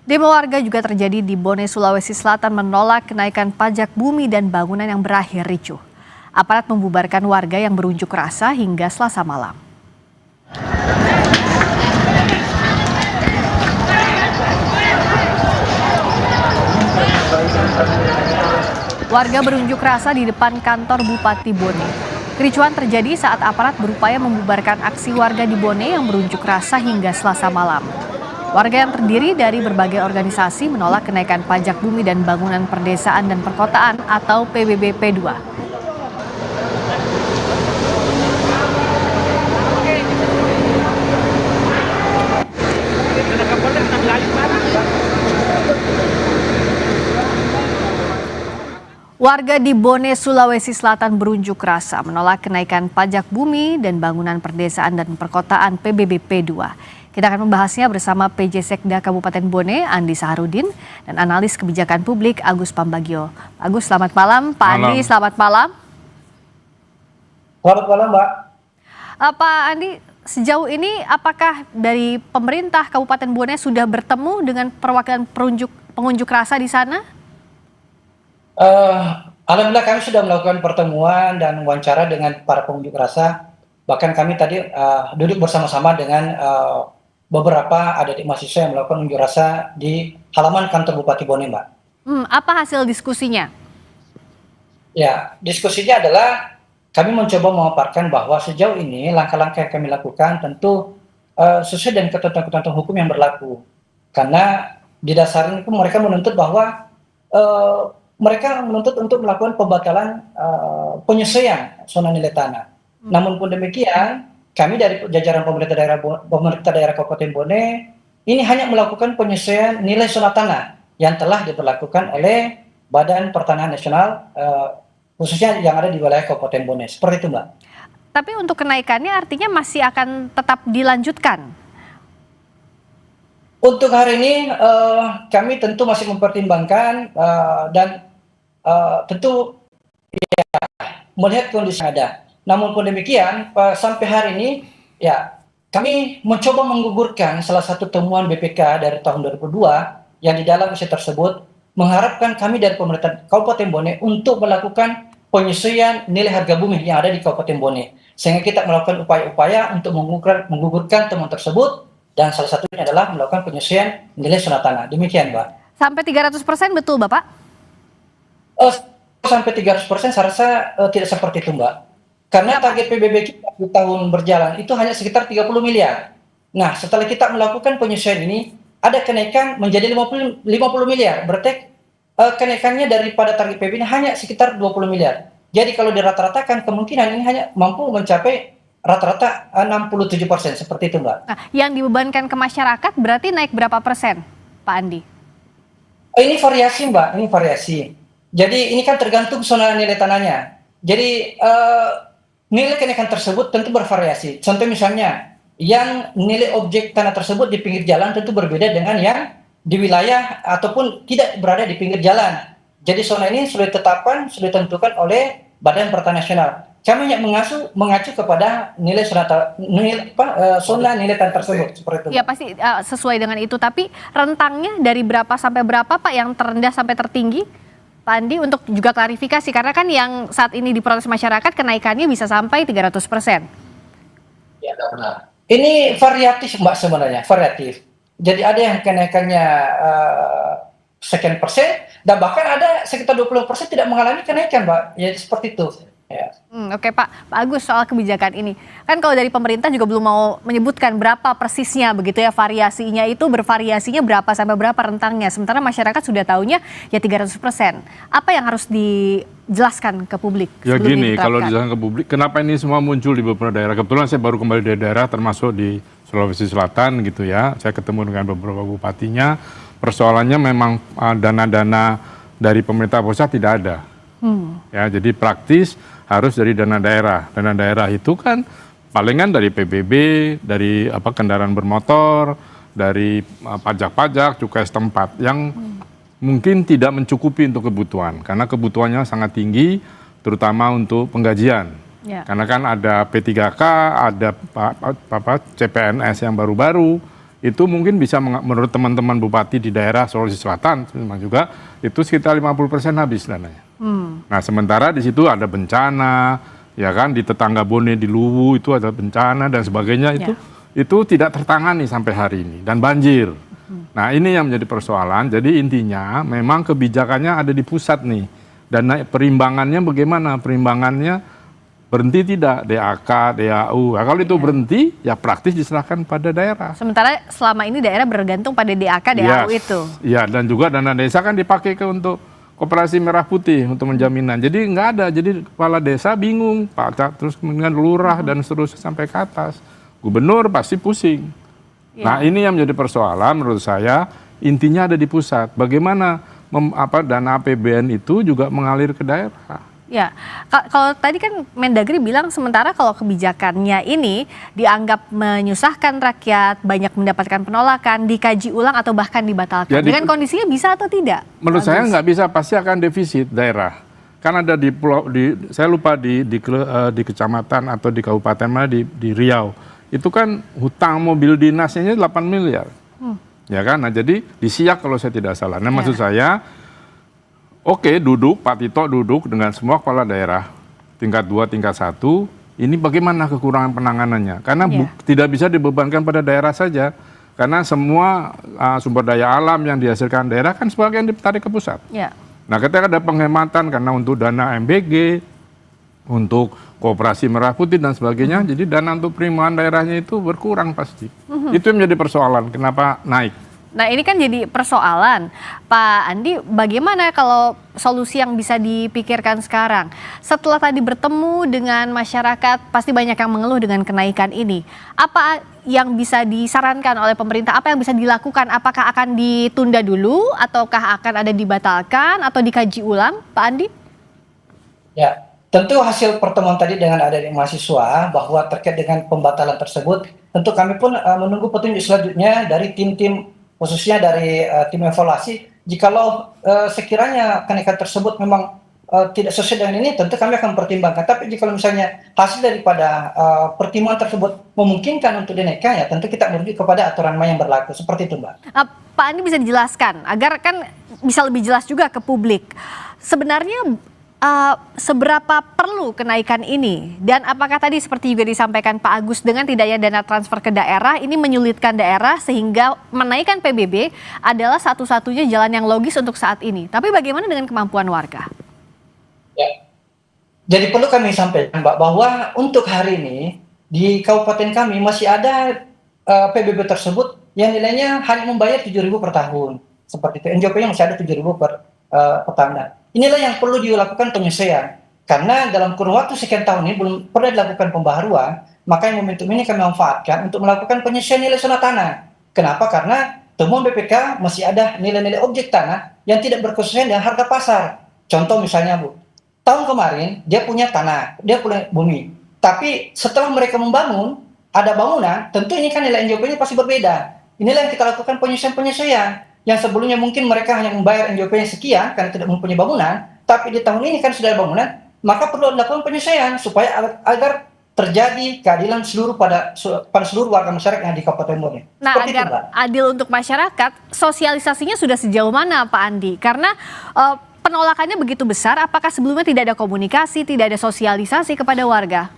Demo warga juga terjadi di Bone, Sulawesi Selatan menolak kenaikan pajak bumi dan bangunan yang berakhir ricuh. Aparat membubarkan warga yang berunjuk rasa hingga Selasa malam. Warga berunjuk rasa di depan kantor Bupati Bone. Kericuhan terjadi saat aparat berupaya membubarkan aksi warga di Bone yang berunjuk rasa hingga Selasa malam. Warga yang terdiri dari berbagai organisasi menolak kenaikan pajak bumi dan bangunan perdesaan dan perkotaan atau PBB P2. Warga di Bone, Sulawesi Selatan berunjuk rasa menolak kenaikan pajak bumi dan bangunan perdesaan dan perkotaan PBB P2. Kita akan membahasnya bersama PJ Sekda Kabupaten Bone, Andi Saharudin, dan analis kebijakan publik Agus Pambagio. Agus, selamat malam. Pak Andi, selamat malam. Selamat malam, Mbak. Pak Andi, sejauh ini apakah dari pemerintah Kabupaten Bone sudah bertemu dengan perwakilan pengunjuk rasa di sana? Alhamdulillah kami sudah melakukan pertemuan dan wawancara dengan para pengunjuk rasa. Bahkan kami tadi duduk bersama-sama dengan beberapa adik mahasiswa yang melakukan unjuk rasa di halaman kantor Bupati Bone, Mbak. Apa hasil diskusinya? Ya, diskusinya adalah kami mencoba memaparkan bahwa sejauh ini langkah-langkah yang kami lakukan tentu sesuai dengan ketentuan-ketentuan hukum yang berlaku. Karena di dasarnya itu mereka menuntut bahwa mereka menuntut untuk melakukan pembatalan penyesuaian zona nilai tanah. Namun pun demikian, kami dari jajaran pemerintah daerah Kabupaten Bone ini hanya melakukan penyesuaian nilai zona tanah yang telah diberlakukan oleh Badan Pertanahan Nasional khususnya yang ada di wilayah Kabupaten Bone. Seperti itu, Mbak. Tapi untuk kenaikannya artinya masih akan tetap dilanjutkan? Untuk hari ini kami tentu masih mempertimbangkan dan tentu ya, melihat kondisi yang ada. Namun pun demikian, sampai hari ini ya kami mencoba menggugurkan salah satu temuan BPK dari tahun 2002 yang di dalam isi tersebut mengharapkan kami dari pemerintah Kabupaten Bone untuk melakukan penyesuaian nilai harga bumi yang ada di Kabupaten Bone. Sehingga kita melakukan upaya-upaya untuk menggugurkan temuan tersebut dan salah satunya adalah melakukan penyesuaian nilai zona tanah. Demikian, Mbak. Sampai 300% betul, Bapak? Sampai 300% saya rasa tidak seperti itu, Mbak. Karena target PBB kita di tahun berjalan itu hanya sekitar 30 miliar. Nah, setelah kita melakukan penyesuaian ini, ada kenaikan menjadi 50 miliar. Berarti kenaikannya daripada target PBB ini hanya sekitar 20 miliar. Jadi kalau dirata-ratakan, kemungkinan ini hanya mampu mencapai rata-rata 67%. Seperti itu, Mbak. Nah, yang dibebankan ke masyarakat berarti naik berapa persen, Pak Andi? Ini variasi, Mbak. Ini variasi. Jadi ini kan tergantung zona nilai tanahnya. Jadi nilai kenaikan tersebut tentu bervariasi. Contoh misalnya, yang nilai objek tanah tersebut di pinggir jalan tentu berbeda dengan yang di wilayah ataupun tidak berada di pinggir jalan. Jadi zona ini sudah ditetapkan, sudah ditentukan oleh Badan Pertanahan Nasional. Kami hanya mengacu kepada nilai zona nilai tanah tersebut. Seperti itu. Ya pasti sesuai dengan itu. Tapi rentangnya dari berapa sampai berapa, Pak, yang terendah sampai tertinggi? Pak Andi, untuk juga klarifikasi, karena kan yang saat ini diprotes masyarakat kenaikannya bisa sampai 300%. Ya, benar. Ini variatif, Mbak, sebenarnya, variatif. Jadi ada yang kenaikannya sekian persen, dan bahkan ada sekitar 20% tidak mengalami kenaikan, Mbak. Ya, seperti itu. Ya. Oke, Pak Agus, soal kebijakan ini. Kan kalau dari pemerintah juga belum mau menyebutkan berapa persisnya begitu ya, variasinya itu bervariasinya berapa sampai berapa rentangnya. Sementara masyarakat sudah tahunya ya 300%. Apa yang harus dijelaskan ke publik? Ya gini, kalau dijelaskan ke publik, kenapa ini semua muncul di beberapa daerah. Kebetulan saya baru kembali dari daerah termasuk di Sulawesi Selatan gitu ya. Saya ketemu dengan beberapa bupatinya. Persoalannya memang dana-dana dari pemerintah pusat tidak ada. Ya, jadi praktis harus dari dana daerah. Dana daerah itu kan palingan dari PBB, dari kendaraan bermotor, dari pajak-pajak, cukai setempat yang mungkin tidak mencukupi untuk kebutuhan karena kebutuhannya sangat tinggi, terutama untuk penggajian. Karena kan ada P3K, ada CPNS yang baru-baru, itu mungkin bisa menurut teman-teman bupati di daerah Sulawesi Selatan memang juga itu sekitar 50% habis dananya. Nah sementara di situ ada bencana, ya kan, di tetangga Bone di Luwu itu ada bencana dan sebagainya, itu tidak tertangani sampai hari ini, dan banjir. Nah ini yang menjadi persoalan. Jadi intinya memang kebijakannya ada di pusat nih, dan perimbangannya bagaimana? Perimbangannya berhenti tidak DAK, DAU. Nah, kalau itu berhenti, ya praktis diserahkan pada daerah. Sementara selama ini daerah bergantung pada DAK, DAU itu. Iya, dan juga dana desa kan dipakai untuk Koperasi Merah Putih untuk menjaminan. Jadi nggak ada. Jadi kepala desa bingung, Pak. Terus kemudian lurah dan seterusnya sampai ke atas. Gubernur pasti pusing. Nah ini yang menjadi persoalan menurut saya. Intinya ada di pusat. Bagaimana dana APBN itu juga mengalir ke daerah. Ya, kalau tadi kan Mendagri bilang sementara kalau kebijakannya ini dianggap menyusahkan rakyat, banyak mendapatkan penolakan, dikaji ulang atau bahkan dibatalkan. Ya, dengan kondisinya bisa atau tidak? Menurut saya nggak bisa, pasti akan defisit daerah. Kan ada di pulau, saya lupa di kecamatan atau di kabupaten mana di Riau. Itu kan hutang mobil dinasnya 8 miliar. Ya kan, nah jadi di Siak kalau saya tidak salah. Nah maksud saya, oke, Pak Tito duduk dengan semua kepala daerah, tingkat 2, tingkat 1, ini bagaimana kekurangan penanganannya? Karena tidak bisa dibebankan pada daerah saja, karena semua sumber daya alam yang dihasilkan daerah kan sebagian ditarik ke pusat. Nah ketika ada penghematan karena untuk dana MBG, untuk Koperasi Merah Putih dan sebagainya, jadi dana untuk penerimaan daerahnya itu berkurang pasti. Itu yang menjadi persoalan, kenapa naik. Nah ini kan jadi persoalan, Pak Andi, bagaimana kalau solusi yang bisa dipikirkan sekarang? Setelah tadi bertemu dengan masyarakat, pasti banyak yang mengeluh dengan kenaikan ini. Apa yang bisa disarankan oleh pemerintah, apa yang bisa dilakukan? Apakah akan ditunda dulu, ataukah akan ada dibatalkan, atau dikaji ulang, Pak Andi? Ya, tentu hasil pertemuan tadi dengan adik-adik mahasiswa, bahwa terkait dengan pembatalan tersebut, tentu kami pun menunggu petunjuk selanjutnya dari tim-tim, khususnya dari tim evaluasi. Jikalau sekiranya kenaikan tersebut memang tidak sesuai dengan ini, tentu kami akan pertimbangkan. Tapi jika misalnya hasil daripada pertimbangan tersebut memungkinkan untuk dinaikkan, ya tentu kita merujuk kepada aturan main yang berlaku. Seperti itu, Mbak. Pak Andi bisa dijelaskan, agar kan bisa lebih jelas juga ke publik. Sebenarnya seberapa perlu kenaikan ini, dan apakah tadi seperti juga disampaikan Pak Agus, dengan tidaknya dana transfer ke daerah ini menyulitkan daerah sehingga menaikkan PBB adalah satu-satunya jalan yang logis untuk saat ini. Tapi bagaimana dengan kemampuan warga? Ya, jadi perlu kami sampaikan, Mbak, bahwa untuk hari ini di kabupaten kami masih ada PBB tersebut yang nilainya hanya membayar 7.000 per tahun, seperti itu. NJP-nya masih ada 7.000 per tahun. Inilah yang perlu dilakukan penyesuaian, karena dalam kurun waktu sekian tahun ini belum pernah dilakukan pembaharuan. Maka momentum ini kami manfaatkan untuk melakukan penyesuaian nilai zona tanah. Kenapa? Karena temuan BPK masih ada nilai-nilai objek tanah yang tidak berkesesuaian dengan harga pasar. Contoh misalnya, Bu, tahun kemarin dia punya tanah, dia punya bumi, tapi setelah mereka membangun, ada bangunan, tentu ini kan nilai NJP-nya pasti berbeda. Inilah yang kita lakukan penyesuaian-penyesuaian. Yang sebelumnya mungkin mereka hanya membayar NJP-nya sekian karena tidak mempunyai bangunan, tapi di tahun ini kan sudah ada bangunan, maka perlu dilakukan penyesuaian supaya agar terjadi keadilan pada seluruh warga masyarakat yang di Kabupaten Bone. Nah, agar adil untuk masyarakat, sosialisasinya sudah sejauh mana, Pak Andi? Karena penolakannya begitu besar, apakah sebelumnya tidak ada komunikasi, tidak ada sosialisasi kepada warga?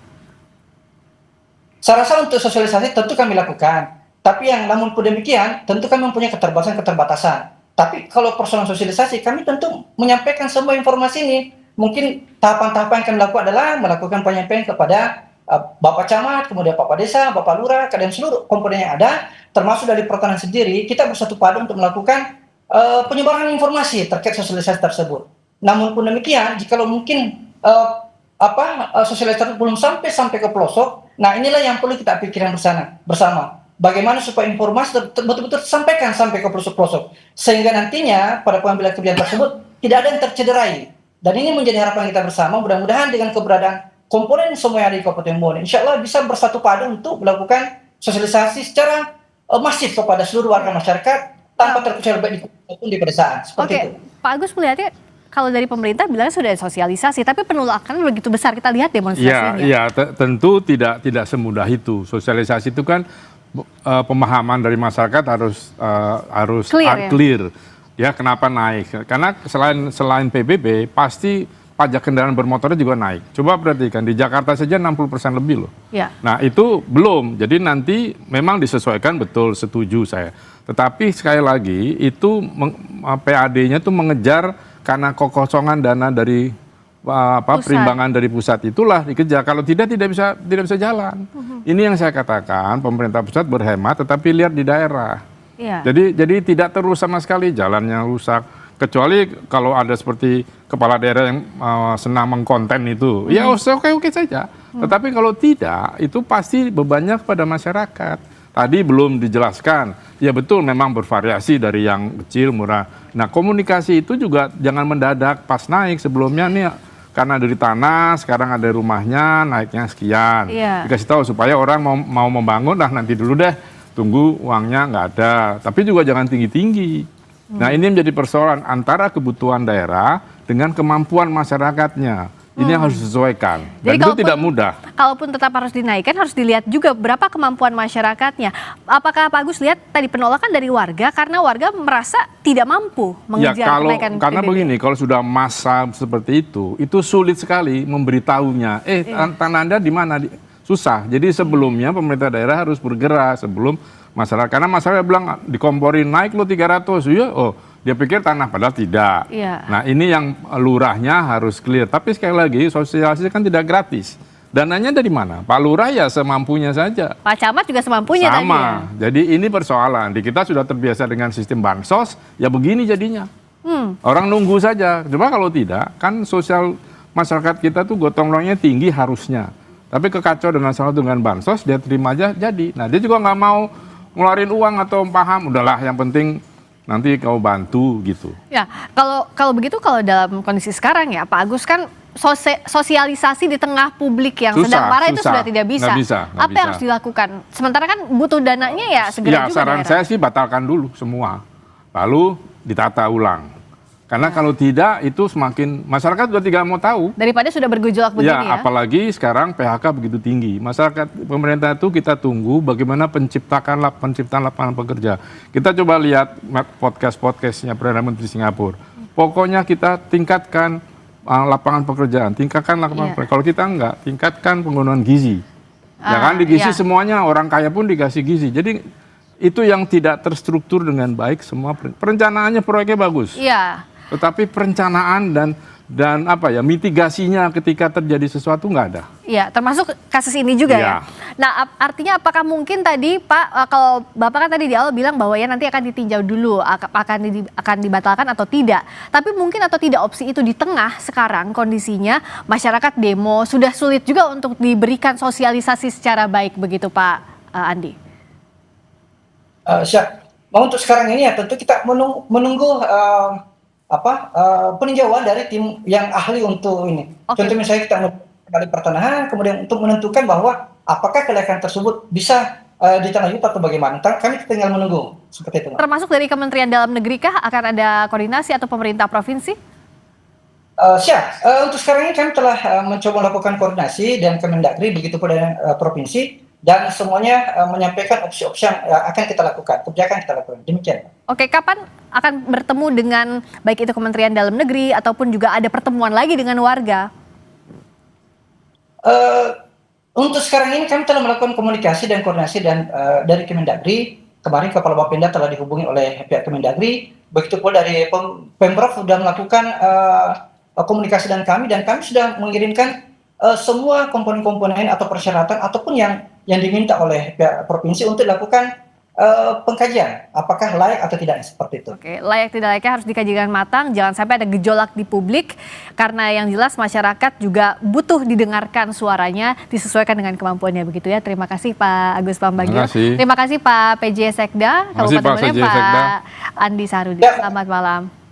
Saya rasa untuk sosialisasi tentu kami lakukan. Tapi yang namun pun demikian, tentu kami mempunyai keterbatasan. Tapi kalau persoalan sosialisasi, kami tentu menyampaikan semua informasi ini. Mungkin tahapan-tahapan yang kami lakukan adalah melakukan penyampaian kepada Bapak Camat, kemudian Bapak Desa, Bapak Lurah, dan seluruh komponen yang ada, termasuk dari pertanian sendiri, kita bersatu padu untuk melakukan penyebaran informasi terkait sosialisasi tersebut. Namun pun demikian, jikalau mungkin sosialisasi belum sampai ke pelosok, nah inilah yang perlu kita pikirkan bersama. Bagaimana supaya informasi betul-betul tersampaikan sampai ke pelosok-pelosok, sehingga nantinya pada pengambilan kebijakan tersebut tidak ada yang tercederai. Dan ini menjadi harapan kita bersama. Mudah-mudahan dengan keberadaan komponen semua yang ada di Kabupaten Bone, insya Allah bisa bersatu padu untuk melakukan sosialisasi secara masif kepada seluruh warga masyarakat tanpa terkecuali baik maupun di pedesaan. Seperti itu. Pak Agus melihatnya, kalau dari pemerintah bilangnya sudah ada sosialisasi, tapi penolakan begitu besar, kita lihat demonstrasinya. Ya, tentu tidak semudah itu. Sosialisasi itu kan pemahaman dari masyarakat harus Clear, ya? clear. Ya, kenapa naik? Karena selain PBB pasti pajak kendaraan bermotornya juga naik. Coba perhatikan di Jakarta saja 60% lebih loh. Ya. Nah itu belum. Jadi nanti memang disesuaikan, betul, setuju saya. Tetapi sekali lagi itu PAD-nya tuh mengejar karena kekosongan dana dari perimbangan dari pusat, itulah dikejar. Kalau tidak bisa jalan. Ini yang saya katakan, pemerintah pusat berhemat tetapi lihat di daerah. Iya. Jadi tidak terus sama sekali jalannya rusak. Kecuali kalau ada seperti kepala daerah yang senang mengkonten itu, ya oke saja. Tetapi kalau tidak, itu pasti bebannya kepada masyarakat. Tadi belum dijelaskan, ya betul memang bervariasi dari yang kecil, murah. Nah komunikasi itu juga jangan mendadak pas naik, sebelumnya nih karena dari tanah, sekarang ada rumahnya, naiknya sekian. Iya. Dikasih tahu supaya orang mau membangun, nanti dulu deh, tunggu uangnya nggak ada. Tapi juga jangan tinggi-tinggi. Nah ini menjadi persoalan antara kebutuhan daerah dengan kemampuan masyarakatnya. Ini yang harus disesuaikan. Dan itu tidak mudah. Kalaupun tetap harus dinaikkan, harus dilihat juga berapa kemampuan masyarakatnya. Apakah Pak Agus lihat tadi penolakan dari warga karena warga merasa tidak mampu mengejar kenaikan karena PBB? begini, kalau sudah masa seperti itu sulit sekali memberitahunya. Tanah Anda di mana? Susah. Jadi sebelumnya pemerintah daerah harus bergerak sebelum masyarakat. Karena masyarakat bilang dikomporin naik lo 300. Ya, dia pikir tanah, padahal tidak. Iya. Nah ini yang lurahnya harus clear. Tapi sekali lagi sosialisasi kan tidak gratis. Dananya dari mana? Pak Lurah ya semampunya saja. Pak Camat juga semampunya tadi ya? Sama. Jadi ini persoalan. Di kita sudah terbiasa dengan sistem bansos, ya begini jadinya. Orang nunggu saja. Coba kalau tidak, kan sosial masyarakat kita tuh gotong royongnya tinggi harusnya. Tapi kekacau dengan bansos, dia terima aja jadi. Nah dia juga nggak mau ngeluarin uang atau paham, udahlah yang penting nanti kau bantu gitu. Ya, kalau begitu, kalau dalam kondisi sekarang ya Pak Agus, kan sosialisasi di tengah publik yang sedang marah itu sudah tidak bisa. Apa yang harus dilakukan? Sementara kan butuh dananya ya segera juga. Saran saya sih batalkan dulu semua, lalu ditata ulang. Karena kalau tidak itu semakin masyarakat sudah tidak mau tahu. Daripada sudah bergejolak begini ya. Apalagi sekarang PHK begitu tinggi. Masyarakat, pemerintah itu kita tunggu bagaimana penciptaan lapangan pekerja. Kita coba lihat podcastnya Perdana Menteri Singapura. Pokoknya kita tingkatkan lapangan pekerjaan, Kalau kita enggak, tingkatkan penggunaan gizi. Ya kan di gizi semuanya, orang kaya pun dikasih gizi. Jadi itu yang tidak terstruktur dengan baik semua. Perencanaannya proyeknya bagus. Iya. Tetapi perencanaan dan mitigasinya ketika terjadi sesuatu nggak ada. Iya, termasuk kasus ini juga ya. Nah, artinya apakah mungkin tadi Pak, kalau Bapak kan tadi di awal bilang bahwa ya nanti akan ditinjau dulu, akan dibatalkan atau tidak. Tapi mungkin atau tidak opsi itu di tengah sekarang kondisinya masyarakat demo, sudah sulit juga untuk diberikan sosialisasi secara baik begitu Pak Andi. Untuk sekarang ini ya tentu kita menunggu peninjauan dari tim yang ahli untuk ini. Contoh misalnya kita kali pertanahan, kemudian untuk menentukan bahwa apakah kelaikan tersebut bisa ditangani atau bagaimana. Kami tinggal menunggu seperti itu. Termasuk dari Kementerian Dalam Negeri kah akan ada koordinasi atau pemerintah provinsi? Untuk sekarang ini kami telah mencoba melakukan koordinasi dan Kemendagri, begitu pula dengan provinsi, dan semuanya menyampaikan opsi-opsi yang akan kita lakukan, kebijakan kita lakukan. Demikian. Oke, kapan akan bertemu dengan baik itu Kementerian Dalam Negeri ataupun juga ada pertemuan lagi dengan warga? Untuk sekarang ini kami telah melakukan komunikasi dan koordinasi dan dari Kemendagri. Kemarin Kepala Bapenda telah dihubungi oleh pihak Kemendagri. Begitu pula dari Pemprov sudah melakukan komunikasi dengan kami, dan kami sudah mengirimkan semua komponen-komponen atau persyaratan ataupun yang diminta oleh pihak provinsi untuk dilakukan pengkajian apakah layak atau tidak, seperti itu. Oke, layak tidak layaknya harus dikaji dengan matang, jangan sampai ada gejolak di publik, karena yang jelas masyarakat juga butuh didengarkan suaranya, disesuaikan dengan kemampuannya, begitu ya. Terima kasih Pak Agus Pambagio. Terima kasih Pak PJ Sekda Kabupaten Bone, Pak Andi Sarudi. Selamat malam.